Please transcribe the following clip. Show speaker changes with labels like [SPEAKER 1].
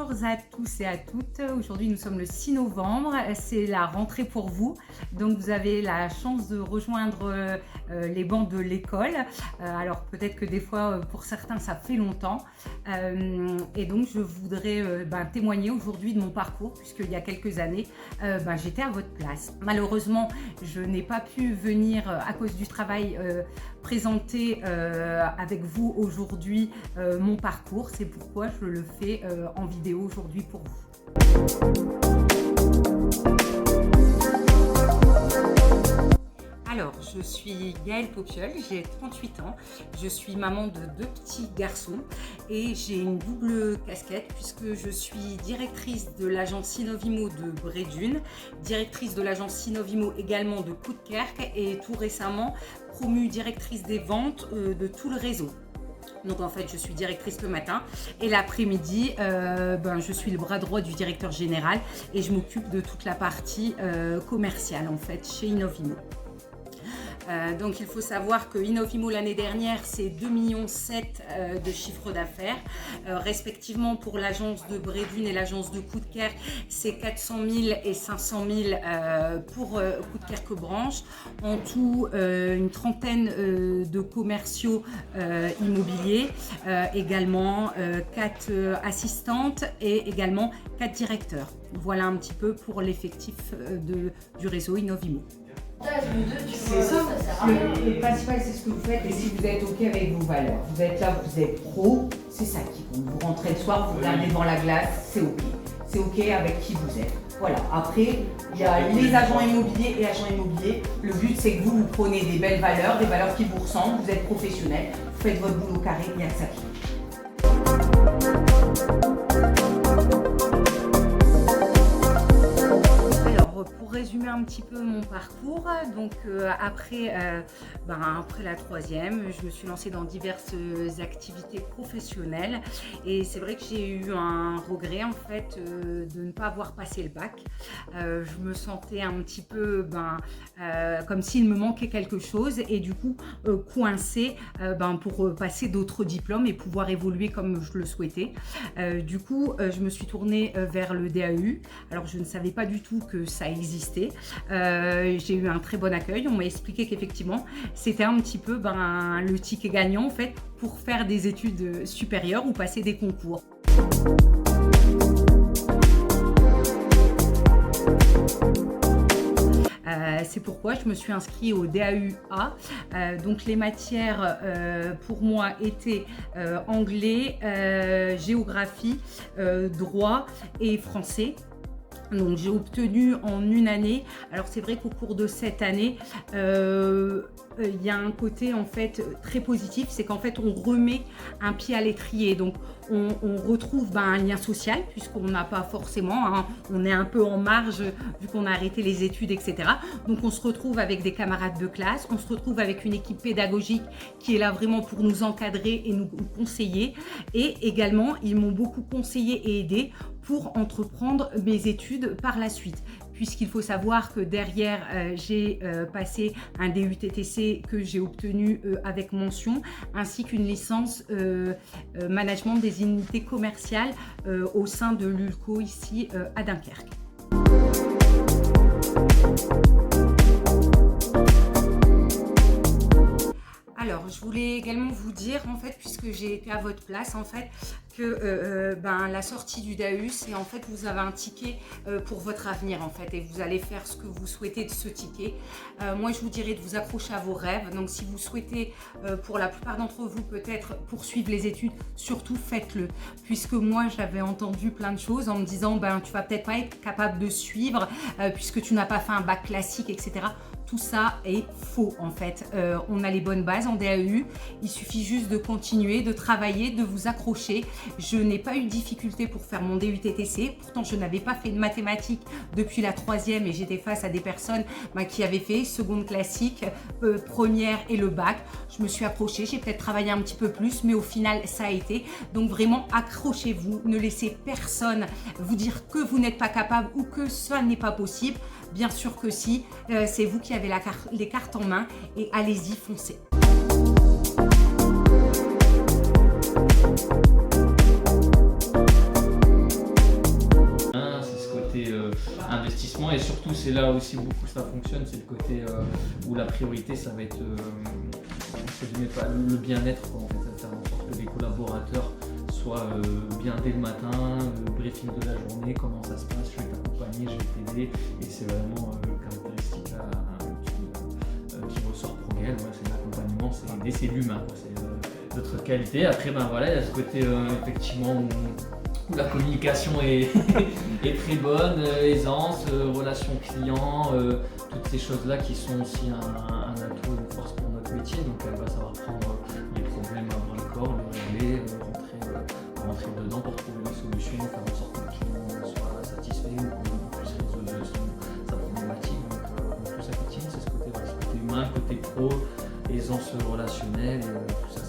[SPEAKER 1] Bonjour à tous et à toutes. Aujourd'hui, nous sommes le 6 novembre. C'est la rentrée pour vous. Donc, vous avez la chance de rejoindre les bancs de l'école. Alors, peut-être que des fois, pour certains, ça fait longtemps. Et donc, je voudrais témoigner aujourd'hui de mon parcours, puisqu'il y a quelques années, j'étais à votre place. Malheureusement, je n'ai pas pu venir à cause du travail présenter avec vous aujourd'hui mon parcours. C'est pourquoi je le fais en vidéo aujourd'hui pour vous. Alors, je suis Gaëlle Popiol, j'ai 38 ans, je suis maman de 2 petits garçons et j'ai une double casquette puisque je suis directrice de l'agence Synovimo de Brédune, directrice de l'agence Synovimo également de Coudekerque et tout récemment promue directrice des ventes de tout le réseau. Donc en fait, je suis directrice le matin et l'après-midi, je suis le bras droit du directeur général et je m'occupe de toute la partie commerciale en fait chez Inovimo. Donc il faut savoir que Inovimo l'année dernière c'est 2,7 millions de chiffre d'affaires, respectivement pour l'agence de Brédune et l'agence de Coudekerque c'est 400 000 et 500 000 pour Coudekerque branche. En tout une trentaine de commerciaux immobiliers, également 4 assistantes et également 4 directeurs. Voilà un petit peu pour l'effectif du réseau Inovimo.
[SPEAKER 2] C'est ça, le principal c'est ce que vous faites et si vous êtes ok avec vos valeurs. Vous êtes là, vous êtes pro, c'est ça qui compte. Vous rentrez le soir, vous regardez devant la glace, c'est ok. C'est ok avec qui vous êtes. Voilà, après il y a les agents immobiliers et agents immobiliers. Le but c'est que vous prenez des belles valeurs, des valeurs qui vous ressemblent, vous êtes professionnel, vous faites votre boulot carré, il y a que ça qui compte.
[SPEAKER 1] Pour résumer un petit peu mon parcours, donc après la troisième, je me suis lancée dans diverses activités professionnelles et c'est vrai que j'ai eu un regret en fait de ne pas avoir passé le bac. Je me sentais un petit peu comme s'il me manquait quelque chose et du coup coincée pour passer d'autres diplômes et pouvoir évoluer comme je le souhaitais. Du coup, je me suis tournée vers le DAU. Alors je ne savais pas du tout que ça existait. J'ai eu un très bon accueil. On m'a expliqué qu'effectivement c'était un petit peu le ticket gagnant en fait pour faire des études supérieures ou passer des concours. C'est pourquoi je me suis inscrite au DAU-A. Donc les matières pour moi étaient anglais, géographie, droit et français. Donc j'ai obtenu en une année. Alors c'est vrai qu'au cours de cette année, il y a un côté en fait très positif, c'est qu'en fait on remet un pied à l'étrier. Donc on retrouve un lien social puisqu'on n'a pas forcément, on est un peu en marge vu qu'on a arrêté les études, etc. Donc on se retrouve avec des camarades de classe, on se retrouve avec une équipe pédagogique qui est là vraiment pour nous encadrer et nous conseiller. Et également, ils m'ont beaucoup conseillé et aidé pour entreprendre mes études par la suite. Puisqu'il faut savoir que derrière, j'ai passé un DUTTC que j'ai obtenu avec mention, ainsi qu'une licence management des unités commerciales au sein de l'ULCO ici à Dunkerque. Alors, je voulais également vous dire, en fait, puisque j'ai été à votre place, en fait, que la sortie du DAU, c'est en fait, vous avez un ticket pour votre avenir, en fait, et vous allez faire ce que vous souhaitez de ce ticket. Moi, je vous dirais de vous accrocher à vos rêves. Donc, si vous souhaitez, pour la plupart d'entre vous, peut-être poursuivre les études, surtout faites-le. Puisque moi, j'avais entendu plein de choses en me disant, tu vas peut-être pas être capable de suivre, puisque tu n'as pas fait un bac classique, etc. Tout ça est faux en fait. On a les bonnes bases en DAU, il suffit juste de continuer, de travailler, de vous accrocher. Je n'ai pas eu de difficulté pour faire mon DUTTC, pourtant je n'avais pas fait de mathématiques depuis la troisième et j'étais face à des personnes qui avaient fait seconde classique, première et le bac. Je me suis accrochée, j'ai peut-être travaillé un petit peu plus, mais au final ça a été. Donc vraiment accrochez-vous, ne laissez personne vous dire que vous n'êtes pas capable ou que ça n'est pas possible. Bien sûr que si, c'est vous qui avez les cartes en main et allez-y, foncez.
[SPEAKER 3] et surtout c'est là aussi beaucoup ça fonctionne, c'est le côté où la priorité ça va être le bien-être en fait, ça faire en sorte que les collaborateurs soient bien dès le matin, le briefing de la journée, comment ça se passe, je vais t'accompagner, je vais t'aider, et c'est vraiment caractéristique là qui ressort pour Gaël, c'est l'accompagnement, c'est aider, c'est l'humain, c'est notre qualité. Après ben voilà, il y a ce côté effectivement où la communication est, est très bonne, aisance, relation client, toutes ces choses-là qui sont aussi un atout, une force pour notre métier. Donc elle va savoir prendre les problèmes à bras le corps, les régler, rentrer dedans pour trouver des solutions, faire en sorte que le client soit satisfait ou qu'on puisse résoudre sa problématique. Donc tout ça effectivement, c'est ce côté humain, côté pro, aisance relationnelle, et tout ça